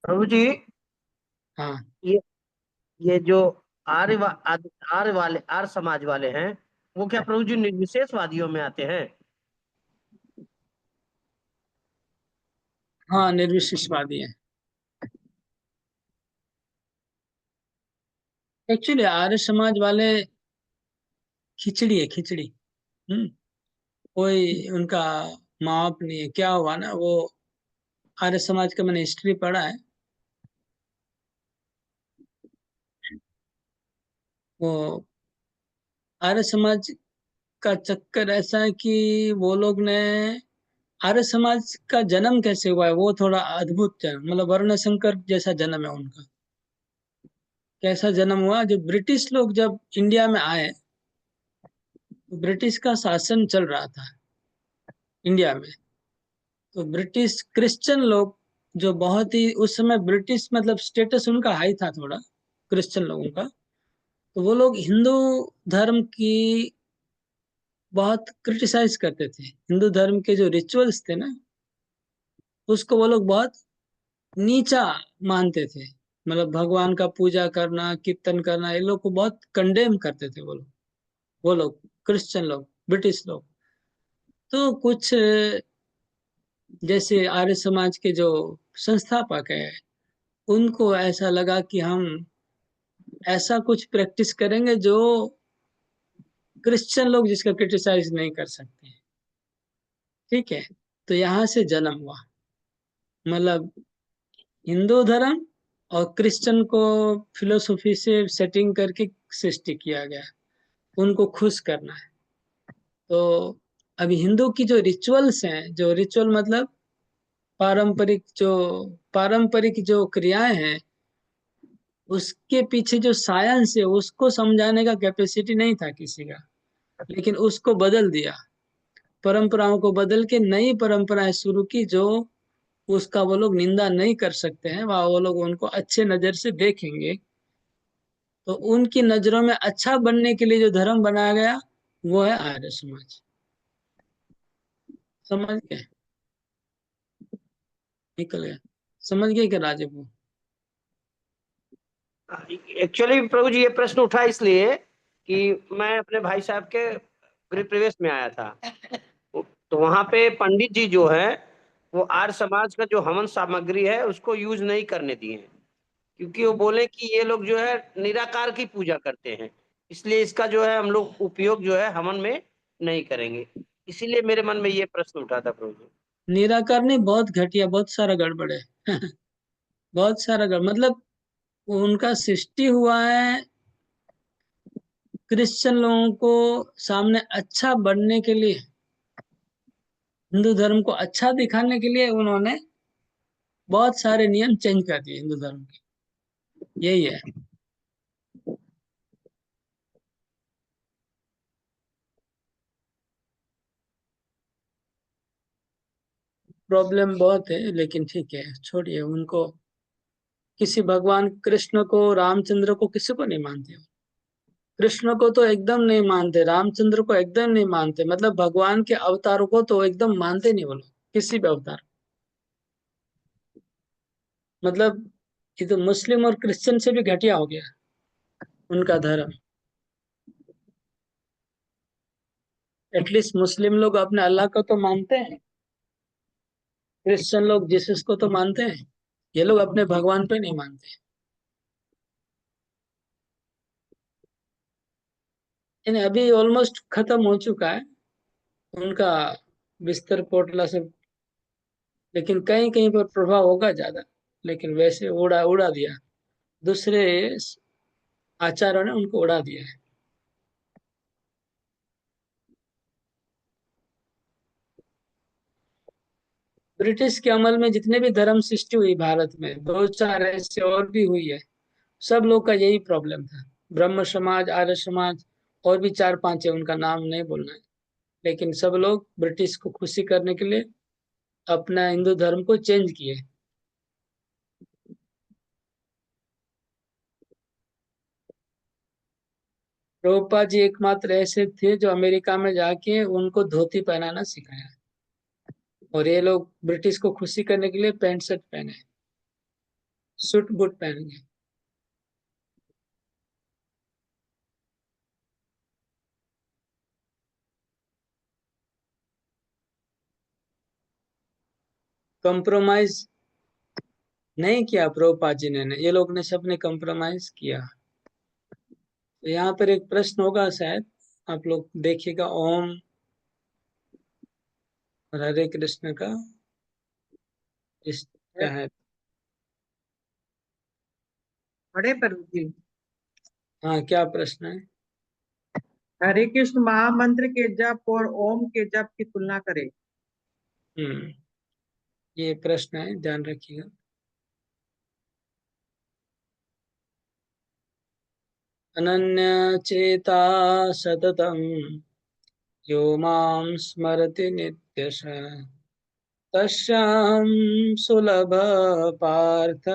प्रभु जी, हाँ ये ये जो आर्य वाले, आर्य समाज वाले हैं, वो क्या प्रभु जी निर्विशेषवादियों में आते हैं? हाँ, निर्विशेषवादी है। एक्चुअली आर्य समाज वाले खिचड़ी है, खिचड़ी। कोई उनका माप नहीं है। क्या हुआ ना, वो आर्य समाज का मैंने हिस्ट्री पढ़ा है। वो आर्य समाज का चक्कर ऐसा है कि वो लोग ने, आर्य समाज का जन्म कैसे हुआ है वो थोड़ा अद्भुत है। मतलब वर्ण शंकर जैसा जन्म है उनका। कैसा जन्म हुआ, जो ब्रिटिश लोग जब इंडिया में आए, तो ब्रिटिश का शासन चल रहा था इंडिया में। तो ब्रिटिश क्रिश्चियन लोग, जो बहुत ही उस समय ब्रिटिश मतलब स्टेटस उनका हाई था थोड़ा, क्रिश्चियन लोगों का, तो वो लोग हिंदू धर्म की बहुत क्रिटिसाइज करते थे। हिंदू धर्म के जो रिचुअल्स थे ना, उसको वो लोग बहुत नीचा मानते थे। मतलब भगवान का पूजा करना, कीर्तन करना, ये लोग को बहुत कंडेम करते थे वो लोग क्रिश्चियन लोग, ब्रिटिश लोग। तो कुछ जैसे आर्य समाज के जो संस्थापक है, उनको ऐसा लगा कि हम ऐसा कुछ प्रैक्टिस करेंगे जो क्रिश्चियन लोग जिसका क्रिटिसाइज नहीं कर सकते। ठीक है, तो यहाँ से जन्म हुआ। मतलब हिंदू धर्म और क्रिश्चियन को फिलोसफी से सेटिंग करके सृष्टि किया गया, उनको खुश करना है। तो अभी हिंदू की जो रिचुअल्स हैं, जो रिचुअल मतलब पारंपरिक जो क्रियाएं हैं, उसके पीछे जो साइंस है उसको समझाने का कैपेसिटी नहीं था किसी का, लेकिन उसको बदल दिया। परंपराओं को बदल के नई परंपराएं शुरू की, जो उसका वो लोग निंदा नहीं कर सकते हैं, वह वो लोग उनको अच्छे नजर से देखेंगे। तो उनकी नजरों में अच्छा बनने के लिए जो धर्म बनाया गया, वो है आर्य समाज। समझ गए? निकल गया? समझ गए क्या राजीव को? एक्चुअली प्रभु जी ये प्रश्न उठा इसलिए कि मैं अपने भाई साहब के गृह प्रवेश में आया था, तो वहां पे पंडित जी जो है वो आर्य समाज का जो हवन सामग्री है उसको यूज नहीं करने दिए, क्योंकि वो बोले कि ये लोग जो है निराकार की पूजा करते हैं, इसलिए इसका जो है हम लोग उपयोग जो है हवन में नहीं करेंगे। इसीलिए मेरे मन में ये प्रश्न उठा था प्रभु जी। निराकार नहीं, बहुत घटिया, बहुत सारा गड़बड़ है। बहुत सारा गड़बड़, मतलब उनका सृष्टि हुआ है क्रिश्चियन लोगों को सामने अच्छा बनने के लिए, हिंदू धर्म को अच्छा दिखाने के लिए उन्होंने बहुत सारे नियम चेंज कर दिए हिंदू धर्म के। यही है। प्रॉब्लम बहुत है, लेकिन ठीक है, छोड़िए उनको। किसी भगवान कृष्ण को, रामचंद्र को, किसी को नहीं मानते। कृष्ण को तो एकदम नहीं मानते, रामचंद्र को एकदम नहीं मानते, मतलब भगवान के अवतारों को तो एकदम मानते नहीं वो लोग, किसी भी अवतार। मतलब ये तो मुस्लिम और क्रिश्चियन से भी घटिया हो गया उनका धर्म। एटलीस्ट मुस्लिम लोग अपने अल्लाह को तो मानते हैं, क्रिश्चियन लोग जीसस को तो मानते हैं, ये लोग अपने भगवान पे नहीं मानते। यानी अभी ऑलमोस्ट खत्म हो चुका है उनका बिस्तर पोटला सब, लेकिन कहीं कहीं पर प्रभाव होगा ज्यादा। लेकिन वैसे उड़ा उड़ा दिया, दूसरे आचार्यों ने उनको उड़ा दिया है। ब्रिटिश के अमल में जितने भी धर्म सृष्टि हुई भारत में, दो चार ऐसे और भी हुई है, सब लोग का यही प्रॉब्लम था। ब्रह्म समाज, आर्य समाज, और भी चार पांच है, उनका नाम नहीं बोलना है, लेकिन सब लोग ब्रिटिश को खुशी करने के लिए अपना हिंदू धर्म को चेंज किए। प्रभुपाद जी एकमात्र ऐसे थे जो अमेरिका में जाके उनको धोती पहनाना सिखाया, और ये लोग ब्रिटिश को खुशी करने के लिए पैंट शर्ट पहने, सूट बूट पहन गए। कंप्रोमाइज नहीं किया प्रभुपाद जी ने, ये लोग ने सबने कंप्रोमाइज किया। तो यहाँ पर एक प्रश्न होगा शायद, आप लोग देखिएगा। ओम और हरे कृष्ण का इस क्या है? बड़े प्रभु जी, हाँ, क्या प्रश्न है? हरे कृष्ण महामंत्र के जप और ओम के जप की तुलना करें। हम्म ये प्रश्न है, ध्यान रखिएगा। अनन्य चेता सततम यो मां स्मरति नित्यशः तस्याहं सुलभ पार्थ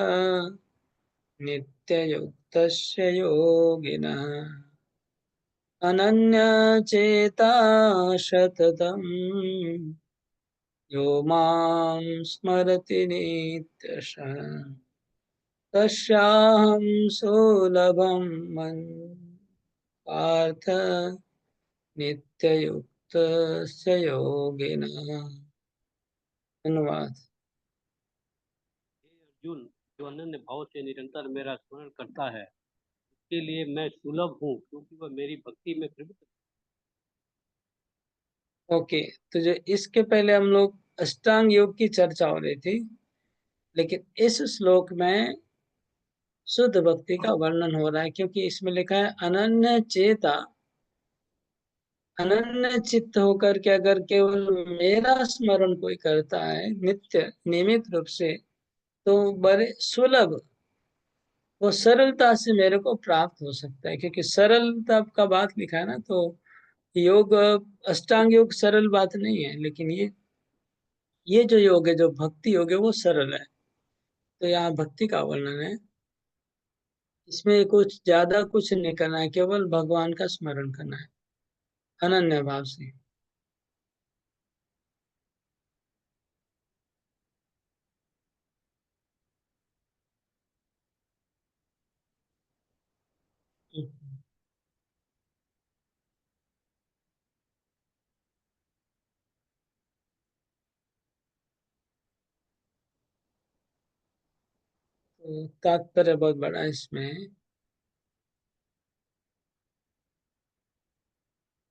नित्ययुक्तस्य योगिनः। अनन्य चेता सततम यो मां स्मरति नित्यशः तस्याहं सुलभं पार्थ नित्ययुक्तस्य योगिनः। धन्यवाद। हे अर्जुन, जो अनन्य भाव से निरंतर मेरा स्मरण करता है उसके लिए मैं सुलभ हूँ, क्योंकि वह मेरी भक्ति में प्रवृत्त। ओके, तो जो इसके पहले हम लोग अष्टांग योग की चर्चा हो रही थी, लेकिन इस श्लोक में शुद्ध भक्ति का वर्णन हो रहा है, क्योंकि इसमें लिखा है अनन्य चेता, अनन्य चित्त होकर के अगर केवल मेरा स्मरण कोई करता है नित्य नियमित रूप से, तो बड़े सुलभ, वो सरलता से मेरे को प्राप्त हो सकता है। क्योंकि सरलता का बात लिखा है ना, तो योग, अष्टांग योग सरल बात नहीं है, लेकिन ये जो योग है, जो भक्ति योग है, वो सरल है। तो यहाँ भक्ति का वर्णन है, इसमें कुछ ज्यादा कुछ नहीं करना है, केवल भगवान का स्मरण करना है अनन्य भाव से। तो तात्पर्य बहुत बड़ा है इसमें।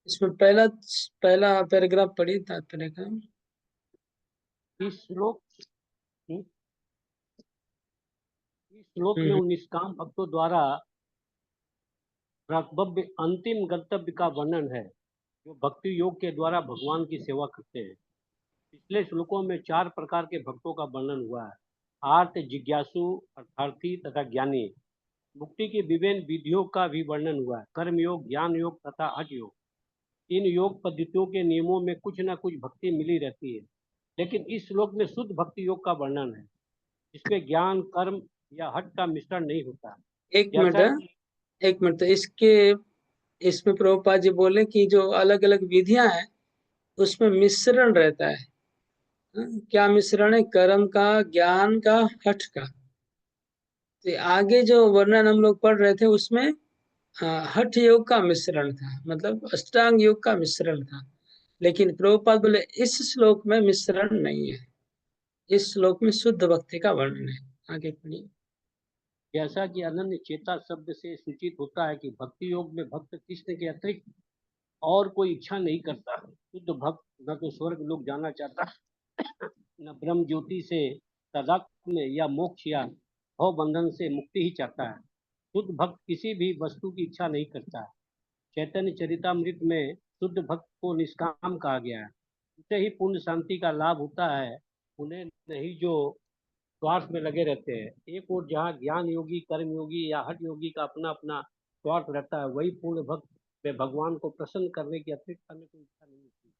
इसमें पहला पहला पैराग्राफ पढ़ी तात्पर्य का। इस श्लोक इस श्लोक में हम्म उन निष्काम भक्तों द्वारा प्राप्तव्य अंतिम गंतव्य का वर्णन है, जो भक्ति योग के द्वारा भगवान की सेवा करते हैं। पिछले श्लोकों में 4 प्रकार के भक्तों का वर्णन हुआ है: आर्त, जिज्ञासु, अर्थार्थी तथा ज्ञानी। मुक्ति की विभिन्न विधियों का भी वर्णन हुआ है: कर्म योग, ज्ञान योग तथा हठ योग। इन योग पद्धतियों के नियमों में कुछ न कुछ भक्ति मिली रहती है, लेकिन इस श्लोक में शुद्ध भक्ति योग का वर्णन है, जिसमें ज्ञान, कर्म या हठ का मिश्रण नहीं होता। एक मिनट जैसा है, कि एक मिनट। तो इसमें प्रभुपाद जी बोले कि जो अलग अलग विधियां हैं उसमें मिश्रण रहता है। हाँ, क्या मिश्रण है? कर्म का, ज्ञान का, हठ का। तो आगे जो वर्णन हम लोग पढ़ रहे थे उसमें हठ योग का मिश्रण था, मतलब अष्टांग योग का मिश्रण था। लेकिन प्रभुपाद बोले इस श्लोक में मिश्रण नहीं है, इस श्लोक में शुद्ध भक्ति का वर्णन है। आगे पढ़िए। जैसा कि अनन्य चेता शब्द से सूचित होता है कि भक्ति योग में भक्त कृष्ण के अतिरिक्त और कोई इच्छा नहीं करता। शुद्ध भक्त न तो स्वर्ग लोग जाना चाहता, न ब्रह्म ज्योति से तादात्म्य या मोक्ष या भव बंधन से मुक्ति ही चाहता है। शुद्ध भक्त किसी भी वस्तु की इच्छा नहीं करता है। चैतन्य चरितामृत में शुद्ध भक्त को निष्काम कहा गया है। उसे ही पूर्ण शांति का लाभ होता है, उन्हें नहीं जो स्वार्थ में लगे रहते हैं। एक और जहाँ ज्ञान योगी, कर्म योगी या हठ योगी का अपना अपना स्वार्थ रहता है, वही पूर्ण भक्त में भगवान को प्रसन्न करने की अतिरिक्त अन्य कोई इच्छा नहीं होती।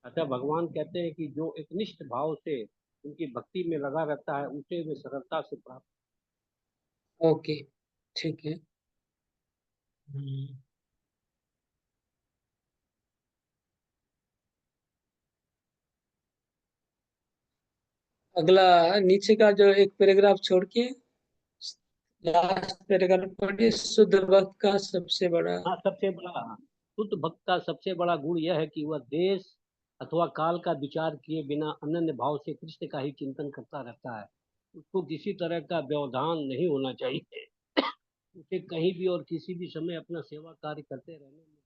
अतः भगवान कहते हैं कि जो एक निष्ठ भाव से उनकी भक्ति में लगा रहता है, उसे वे सरलता से प्राप्त। ओके, ठीक है। हम्म, अगला नीचे का जो एक पैराग्राफ छोड़ के लास्ट पैराग्राफ पढ़िए। शुद्ध भक्त का सबसे बड़ा। हाँ, सबसे बड़ा शुद्ध भक्त का सबसे बड़ा गुण यह है कि वह देश अथवा काल का विचार किए बिना अनन्य भाव से कृष्ण का ही चिंतन करता रहता है। उसको किसी तरह का व्यवधान नहीं होना चाहिए। उसे कहीं भी और किसी भी समय अपना सेवा कार्य करते रहने में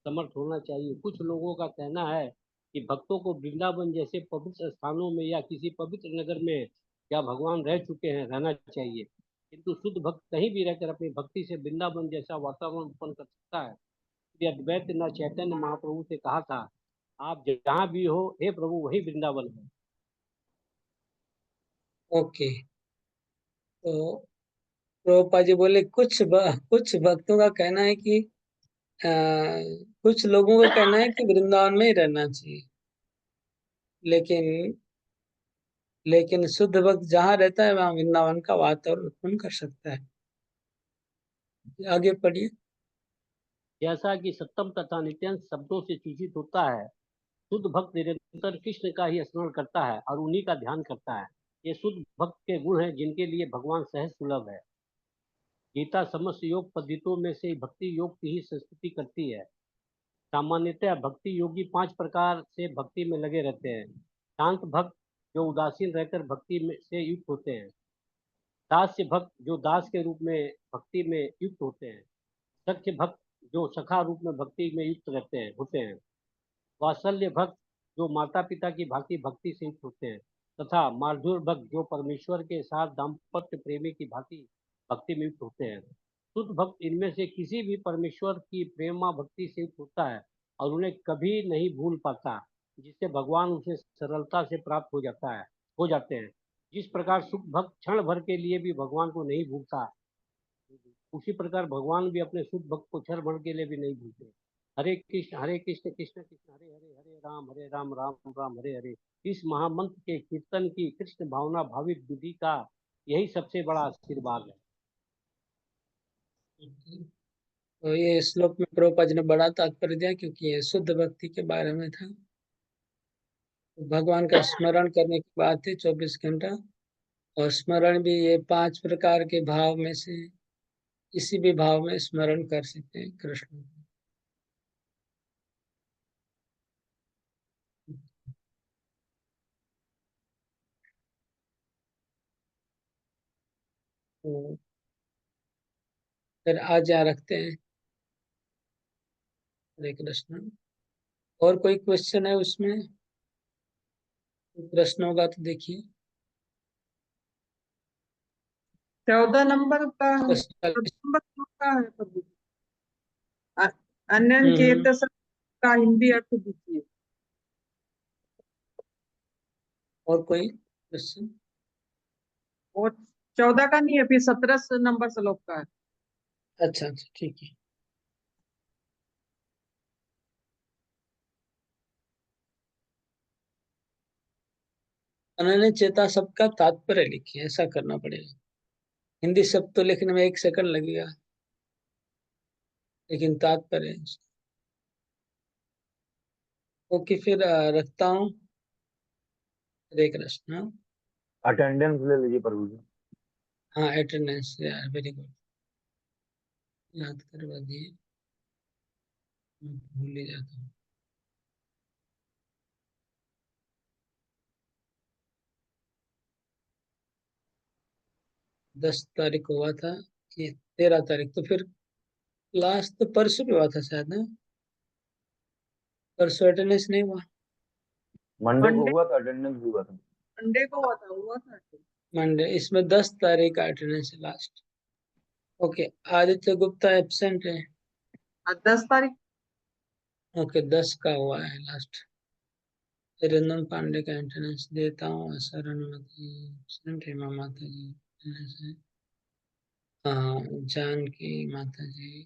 समर्थ होना चाहिए। कुछ लोगों का कहना है कि भक्तों को वृंदावन जैसे पवित्र स्थानों में या किसी पवित्र नगर में या भगवान रह चुके हैं रहना चाहिए, किंतु शुद्ध भक्त कहीं भी रहकर अपनी भक्ति से वृंदावन जैसा वातावरण उत्पन्न कर सकता है। श्री अद्वैत ने चैतन्य महाप्रभु से कहा था, आप जहाँ भी हो हे प्रभु वही वृंदावन है। ओके, तो प्रभुपाद जी बोले कुछ भक्तों का कहना है कि अ, कुछ लोगों का कहना है कि वृंदावन में ही रहना चाहिए, लेकिन लेकिन शुद्ध भक्त जहाँ रहता है वहाँ वृंदावन का वातावरण उत्पन्न कर सकता है। आगे पढ़िए। जैसा कि सत्तम तथा नित्यांश शब्दों से सूचित होता है, शुद्ध भक्त निरंतर कृष्ण का ही स्मरण करता है और उन्हीं का ध्यान करता है। ये शुद्ध भक्त के गुण हैं जिनके लिए भगवान सहज सुलभ है। गीता समस्त योग पद्धतियों में से भक्ति योग की ही संस्तुति करती है। सामान्यतः भक्ति योगी 5 प्रकार से भक्ति में लगे रहते हैं। शांत भक्त जो उदासीन रहकर भक्ति में से युक्त होते हैं। दास्य भक्त जो दास के रूप में भक्ति में युक्त होते हैं। सख्य भक्त जो सखा रूप में भक्ति में युक्त रहते हैं होते हैं। वात्सल्य भक्त जो माता पिता की भांति भक्ति से युक्त होते हैं, तथा माधुर्य भक्त जो परमेश्वर के साथ दाम्पत्य प्रेमी की भांति भक्ति में युक्त होते हैं। शुद्ध भक्त इनमें से किसी भी परमेश्वर की प्रेमा भक्ति से युक्त होता है और उन्हें कभी नहीं भूल पाता, जिससे भगवान उसे सरलता से प्राप्त हो जाते हैं। जिस प्रकार शुद्ध भक्त क्षण भर के लिए भी भगवान को नहीं भूलता, उसी प्रकार भगवान भी अपने शुद्ध भक्त को क्षण भर के लिए भी नहीं भूलते। हरे कृष्ण कृष्ण कृष्ण हरे हरे, हरे राम राम राम हरे हरे। इस महामंत्र के कीर्तन की कृष्ण भावना भावित विधि का यही सबसे बड़ा आशीर्वाद है। तो ये श्लोक में प्रभुपाद जी ने बड़ा तात्पर्य दिया, क्योंकि ये शुद्ध भक्ति के बारे में था। तो भगवान का स्मरण करने की बात है 24 घंटा, और स्मरण भी ये 5 प्रकार के भाव में से किसी भी भाव में स्मरण कर सकते हैं कृष्ण को। तो फिर आज यहाँ रखते हैं। हरे कृष्ण। और कोई क्वेश्चन है उसमें? प्रश्न होगा तो देखिए। 14 नंबर का प्रश्न। 14 नंबर श्लोक का है प्रभु। अन्य हम्म। चेतस का हिंदी अर्थ दीजिए। और कोई क्वेश्चन? वो 14 का नहीं है, फिर 17 नंबर श्लोक का है। अच्छा अच्छा, ठीक है। अनन्य चेता शब्द का तात्पर्य लिखिए, ऐसा करना पड़ेगा। हिंदी शब्द तो लिखने में 1 सेकंड लगेगा, लेकिन तात्पर्य। ओके, फिर रखता हूँ। हरे कृष्ण। अटेंडेंस ले लीजिए प्रभु जी। हाँ, अटेंडेंस यार, वेरी गुड, याद करवा दिए, मैं भूल ही जाता हूँ। दस तारीख को हुआ था, ये 13 तारीख, तो फिर लास्ट तो परसों भी हुआ था शायद ना? परसों अटेंडेंस नहीं हुआ? मंडे को मंडे हुआ था, अटेंडेंस भी हुआ था। मंडे को हुआ था। मंडे, इसमें 10 तारीख का अटेंडेंस है last. Okay, Aditya Gupta absent है। 10 तारीख। ओके, 10 का हुआ है लास्ट। रिंदन पांडे का अटेंडेंस देता हूँ। शरणमती एब्सेंट, हेमा माता जी attendance है। हाँ, जानकी माता जी,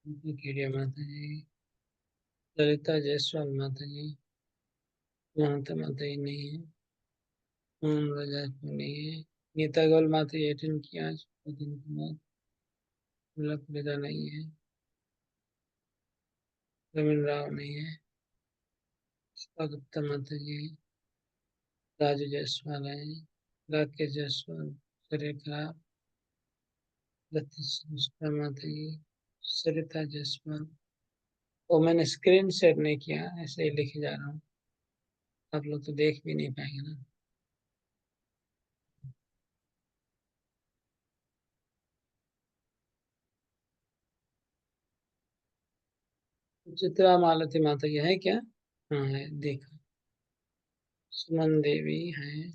कीड़िया माता जी, ललिता जायसवाल माता जी, ममता माता जी नहीं है, राजापुर नहीं है, गीता गौल माता जी अटेंड किया आज 2 दिन के बाद, लखपीदा नहीं है, रविंद्र राव नहीं है, गुप्ता माता जी, राजू जायसवाल है, राकेश जायसवाल, सुरेखा, लतीश माता जी, सरिता जायसवाल। वो मैंने स्क्रीन शेयर नहीं किया, ऐसे ही लिखे जा रहा हूँ, आप लोग तो देख भी नहीं पाएंगे ना। चित्रा मालती माता जी है क्या? हाँ है, देखा। सुमन देवी है,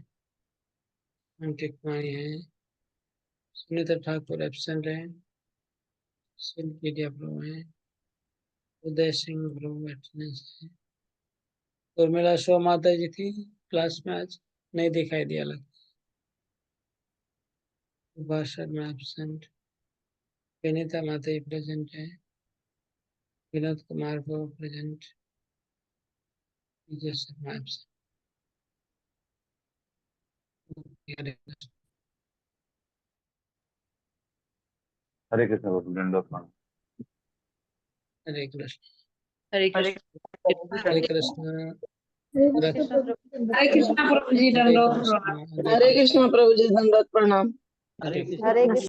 टिकवाणी है, सुनीता ठाकुर एब्सेंट है, प्रभु है, उदय सिंह प्रभु अटेंडेंस है। उर्मिला शो माता जी थी क्लास में आज, नहीं दिखाई दिया लगता। भाषण में एब्सेंट। विनीता माता जी प्रेजेंट है, विनोद कुमार प्रभु प्रेजेंट, विजय शर्मा एब्सेंट। हरे कृष्ण प्रभु, दंडवत प्रणाम। हरे कृष्ण। हरे कृष्ण। हरे कृष्ण। हरे कृष्ण प्रभु। हरे कृष्ण प्रभु जी, हरे दंडवत कृष्ण। प्रणाम। हरे कृष्ण प्रभु जी, दंडवत प्रणाम। हरे हरे कृष्ण। कृष्ण।